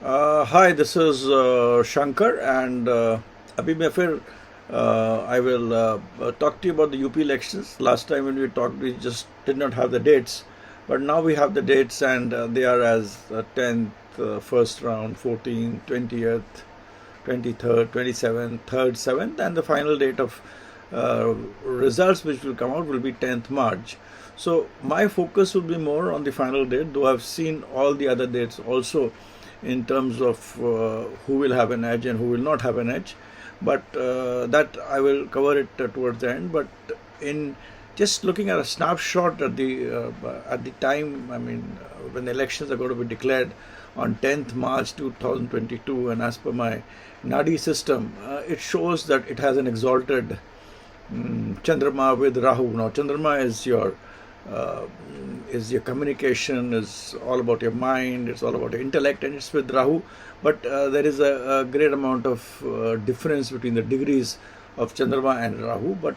Hi, this is Shanker, and अभी मैं फिर I will talk to you about the UP elections. Last time when we talked, we just did not have the dates, but now we have the dates, and they are as 10th, first round, 14th, 20th, 23rd, 27th, 3rd, 7th, and the final date of results which will come out will be 10th March. So my focus will be more on the final date, though I've seen all the other dates also in terms of who will have an edge and who will not have an edge. But that I will cover it towards the end. But in just looking at a snapshot at the time, I mean, when the elections are going to be declared on 10th March 2022, and as per my Nadi system, it shows that it has an exalted Chandrama with Rahu. Now, Chandrama uh, is your communication, is all about your mind, it's all about your intellect, and it's with Rahu. But there is a great amount of difference between the degrees of Chandrama and Rahu. But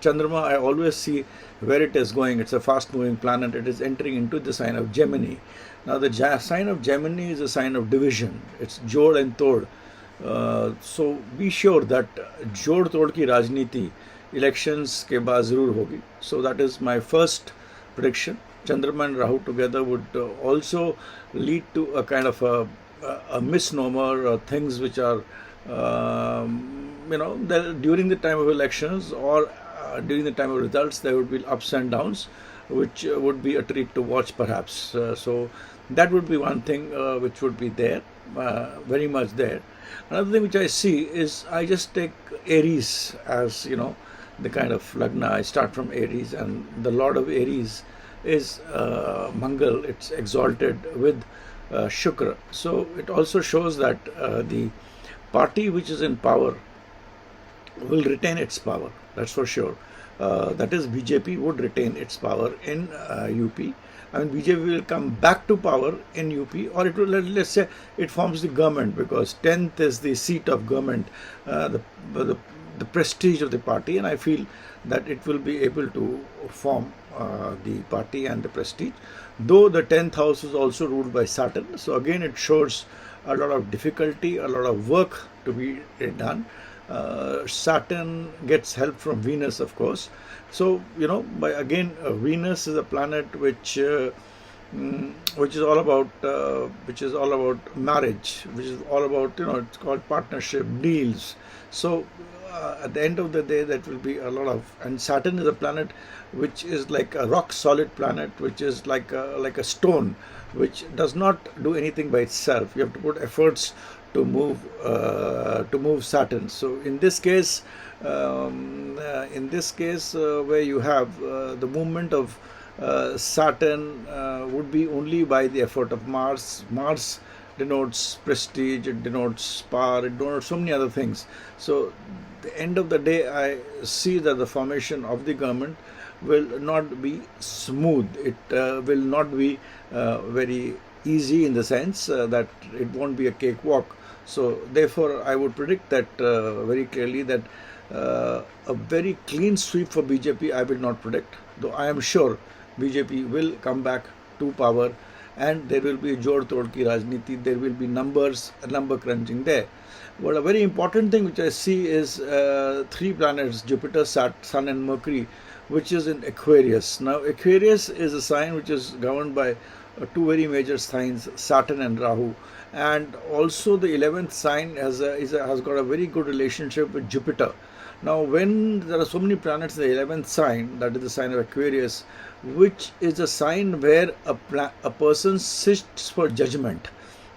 Chandrama, I always see where it is going. It's a fast moving planet. It is entering into the sign of Gemini. Now, the sign of Gemini is a sign of division. It's Jod and Tod. So be sure that जोड़ तोड़ की राजनीति elections के बाद जरूर होगी. So that is my first prediction. Chandrama and Rahu together would also lead to a kind of a misnomer, things which are during the time of elections or during the time of results there would be ups and downs, which would be a treat to watch perhaps. So that would be one thing which would be there, very much there. Another thing which I see is I just take Aries as the kind of lagna. I start from Aries, and the Lord of Aries is Mangal. It's exalted with Shukra. So it also shows that the party which is in power will retain its power. That's for sure. That is, BJP would retain its power in UP. I mean, BJP will come back to power in UP, or it will, let's say, it forms the government, because 10th is the seat of government, the prestige of the party, and I feel that it will be able to form the party and the prestige. Though the 10th house is also ruled by Saturn, so again it shows a lot of difficulty, a lot of work to be done. Saturn gets help from Venus, of course. So Venus is a planet which is all about marriage, which is all about it's called partnership deals. So at the end of the day, that will be a lot of. And Saturn is a planet which is like a rock solid planet, which is like a stone, which does not do anything by itself. You have to put efforts to move Saturn. So in this case, where you have the movement of Saturn would be only by the effort of Mars. Mars denotes prestige, it denotes power, it denotes so many other things. So the end of the day, I see that the formation of the government will not be smooth. It will not be very easy, in the sense that it won't be a cakewalk. So therefore, I would predict that very clearly that a very clean sweep for BJP I will not predict, though I am sure BJP will come back to power, and there will be Jod Tod ki Rajniti, there will be number crunching there. But a very important thing which I see is three planets, Jupiter, Sun and Mercury, which is in Aquarius. Now Aquarius is a sign which is governed by two very major signs, Saturn and Rahu, and also the 11th sign has got a very good relationship with Jupiter. Now, when there are so many planets in the 11th sign, that is the sign of Aquarius, which is a sign where a person sits for judgment.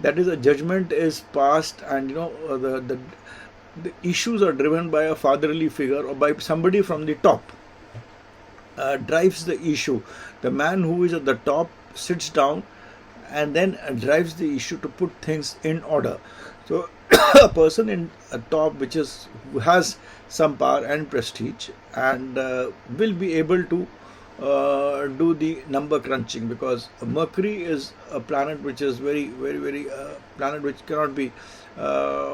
That is, a judgment is passed, and the issues are driven by a fatherly figure or by somebody from the top. Drives the issue. The man who is at the top sits down and then drives the issue to put things in order. So a person in a top who has some power and prestige, and will be able to do the number crunching, because Mercury is a planet which is very, very, very planet which cannot be,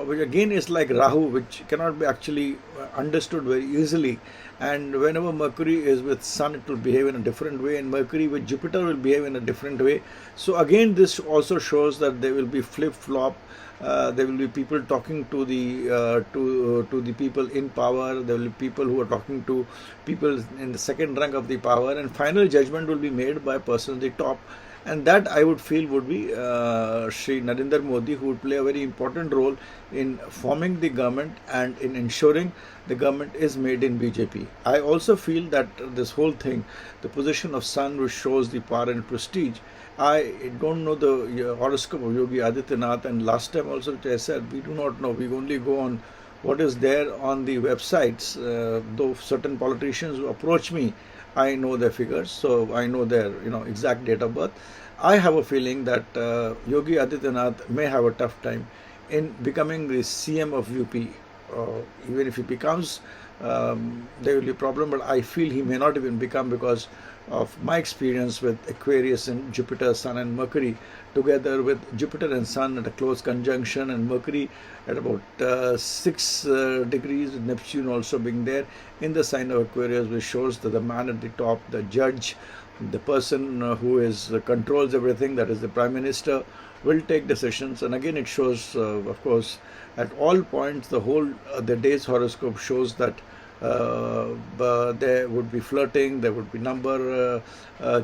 which again is like Rahu, which cannot be actually understood very easily, and whenever Mercury is with Sun, it will behave in a different way, and Mercury with Jupiter will behave in a different way. So again, this also shows that there will be flip flop. There will be people talking to the to the people in power. There will be people who are talking to people in the second rank of the power, and final judgment will be made by a person at the top. And that, I would feel, would be Shri Narendra Modi, who would play a very important role in forming the government and in ensuring the government is made in BJP. I also feel that this whole thing, the position of Sun, which shows the power and prestige. I don't know the horoscope of Yogi Adityanath, and last time also, which I said, we do not know. We only go on what is there on the websites. Though certain politicians who approach me, I know their figures, so I know their exact date of birth. I have a feeling that Yogi Adityanath may have a tough time in becoming the CM of UP. Even if he becomes, there will be a problem, but I feel he may not even become, because of my experience with Aquarius and Jupiter, Sun and Mercury, together with Jupiter and Sun at a close conjunction, and Mercury at about 6 degrees, with Neptune also being there in the sign of Aquarius, which shows that the man at the top, the judge, the person who controls everything, that is the Prime Minister, will take decisions. And again, it shows, of course, at all points, the day's horoscope shows that there would be flirting, there would be number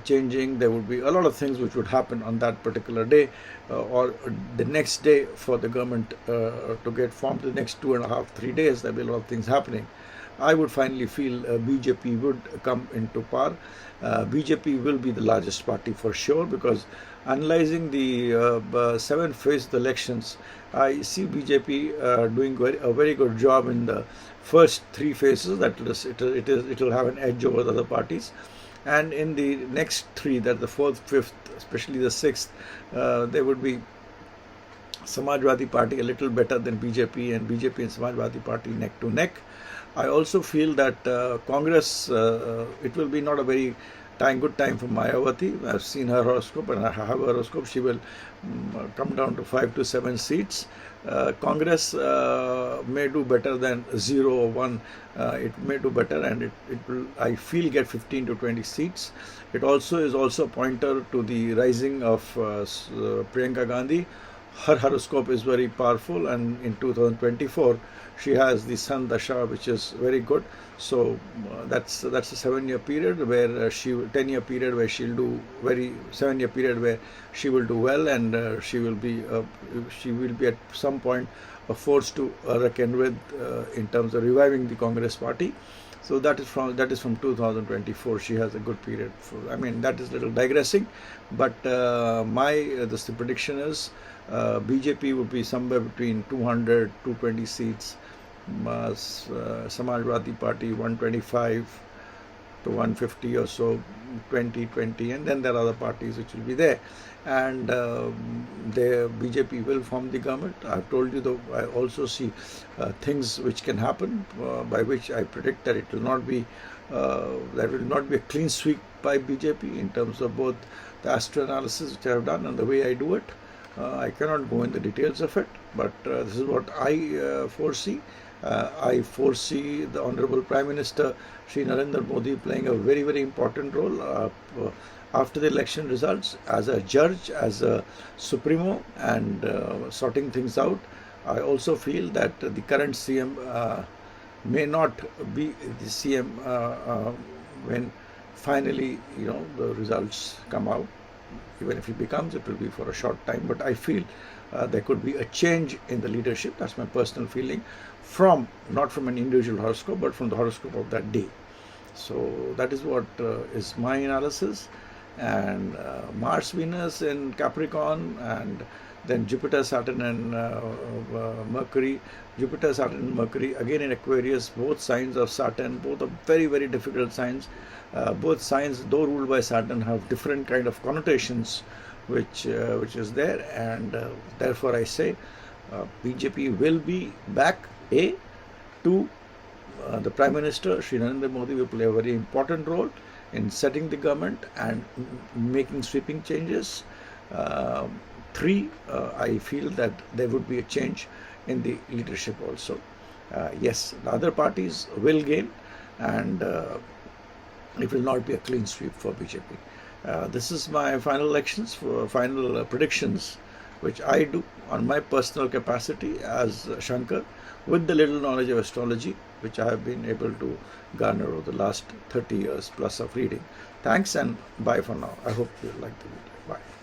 changing, there would be a lot of things which would happen on that particular day or the next day for the government to get formed. The next 2.5, 3 days, there will be a lot of things happening. I would finally feel BJP would come into power. BJP will be the largest party for sure, because analyzing the 7 phases of the elections, I see BJP doing a very good job in the first 3 phases. That it will have an edge over the other parties, and in the next 3, that the 4th, 5th, especially the 6th, there would be Samajwadi Party a little better than BJP, and BJP and Samajwadi Party neck to neck. I also feel that Congress, it will be not a very good time for Mayawati. I've seen her horoscope, and I have her horoscope. She will come down to 5 to 7 seats. Congress may do better than 0 or 1. It may do better, and it will, I feel, get 15 to 20 seats. It also is a pointer to the rising of Priyanka Gandhi. Her horoscope is very powerful, and in 2024 she has the Sun Dasha, which is very good. So that's a 7-year period where 10-year period where she'll do 7-year period where she will do well, and she will be at some point a force to reckon with in terms of reviving the Congress party. So that is from 2024. She has a good period. That is a little digressing, but the prediction is BJP would be somewhere between 200 220 seats. Samajwadi Party 125 to 150 or so, 20, and then there are other parties which will be there, and the BJP will form the government. I've told you, though, I also see things which can happen, by which I predict that there will not be a clean sweep by BJP in terms of both the astro analysis which I have done and the way I do it. I cannot go in the details of it, but this is what I foresee. I foresee the Honorable Prime Minister Shri Narendra Modi playing a very, very important role after the election results, as a judge, as a supremo, and sorting things out. I also feel that the current CM may not be the CM when finally the results come out. Even if he becomes, it will be for a short time. But I feel there could be a change in the leadership. That's my personal feeling, not from an individual horoscope, but from the horoscope of that day. So that is what is my analysis. And Mars, Venus in Capricorn, and then Jupiter, Saturn and Mercury. Jupiter, Saturn and Mercury again in Aquarius, both signs of Saturn, both are very, very difficult signs. Both signs, though ruled by Saturn, have different kind of connotations which is there, and therefore I say BJP will be back. To the Prime Minister Shri Narendra Modi will play a very important role in setting the government and making sweeping changes. 3, I feel that there would be a change in the leadership also. Yes, the other parties will gain. and it will not be a clean sweep for BJP. This is my final elections for final predictions, which I do on my personal capacity as Shankar, with the little knowledge of astrology which I have been able to garner over the last 30 years plus of reading. Thanks and bye for now. I hope you like the video. Bye.